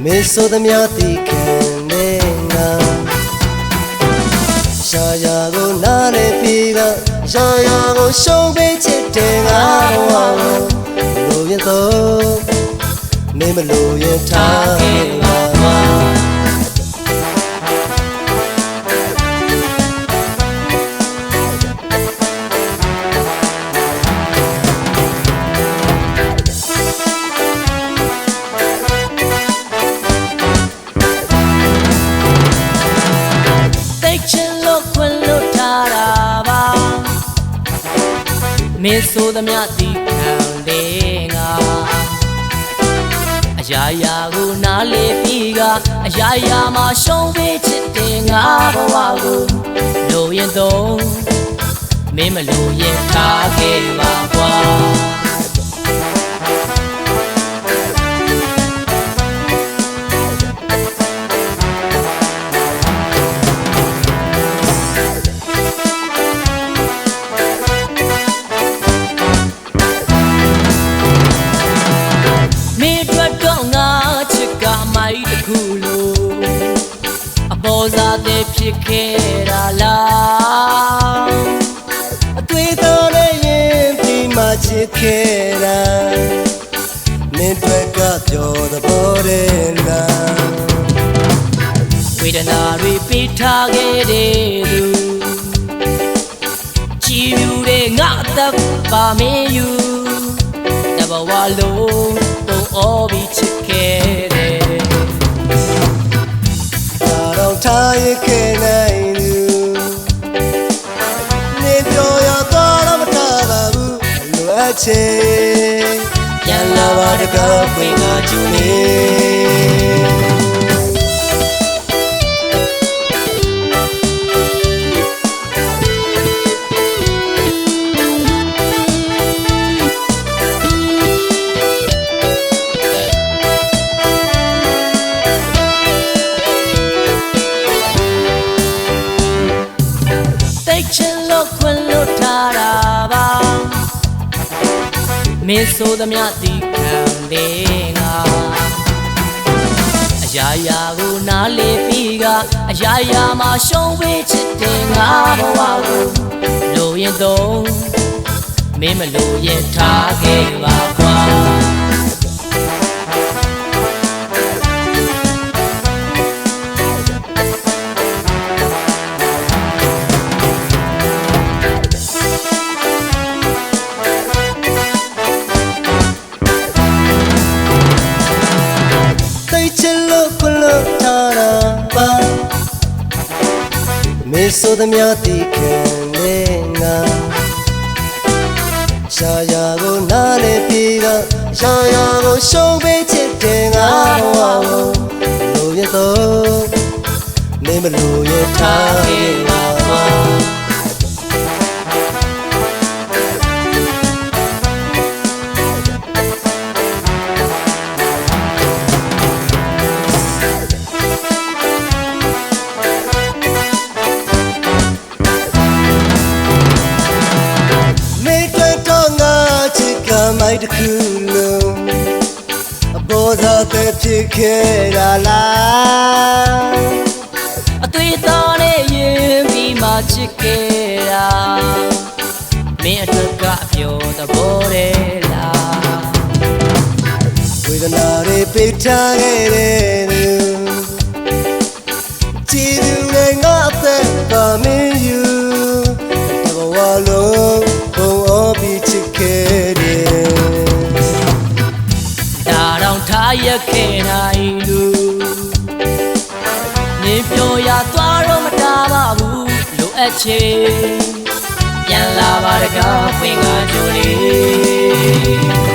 မေဆိုသမျှသိခံနေငါရှာယာကိုနားလေပြီးကရှာယာကိုရှုံးပေးချစ်တယ်ငါဘဝကိုလိုရင်တော့မင်းမလိုရင်ထားခဲ့ပါမင်းဆိုသမျှသိခံလေငါအရာရာကိုနားလေပြီးကအရာရာမှာရှုံးပေးချစ်တယ်ငါဘဝကိုလိုရင်တော့မင်းမလိုရင်ထားခဲ့ပါကွာပေါ်စားတဲ့ဖြစ်ခဲ့တာလားအတွေ့အတော်နဲ့ရင်ပြီးမှချစ်ခဲ့တာမင်းတို့ကပြောတဲ့ပေါ်တယ်လားဝေဒနာတွေပေးထားခဲ့တဲ့သူကြည်ယူတဲ့ငါအသက်ပါမင်းယူတဘဝလုံးပုံအော်ပြီးချစ်ခဲ့တယ်ထားရခဲ့နိုင်သူနေပြောရတော့မထားပါဘူးလိုအပ်ချင်ပြန်လာပါတကားခွင့်ကကျူနေမင်းဆိုသမျှသိခံလေငါအရာရာကိုနားလေပြီးကအရာရာမှာရှုံးပေးချစ်တယ်ငါဘဝကိုလိုရင်တော့မင်းမလိုရင်ထားခဲ့ပါကွာမေဆိုသမျှသိခံနေငါရှာယာကိုနားလေပြီးကရှာယာကိုရှုံးပေးချစ်တယ်ငါဘဝကိုလိုရတော့မင်းမလိုရထားခဲ့ပါကွာမိုက်တစ်ခုလုံးအပေါ်စားတဲ့ဖြစ်ခဲ့တာလားအတွေ့အတော်နဲ့ရင်ပြီးမှချစ်ခဲ့တာမင်းအတွက်ကပြောသဘောတည်းလားဝေဒနာတွေပေးထားခဲ့တဲ့သူကြည်သူလည်းငါအသက်ပါမင်းယူတဘဝလုံးပုံအောပြီးချစ်ခဲ့တယ်ထားရခဲ့နိုင်လို့နေပြောရသွားတော့မတားပါဘူးလိုအပ်ချင်ပြန်လာပါတကားပင်ကကြိုးလေး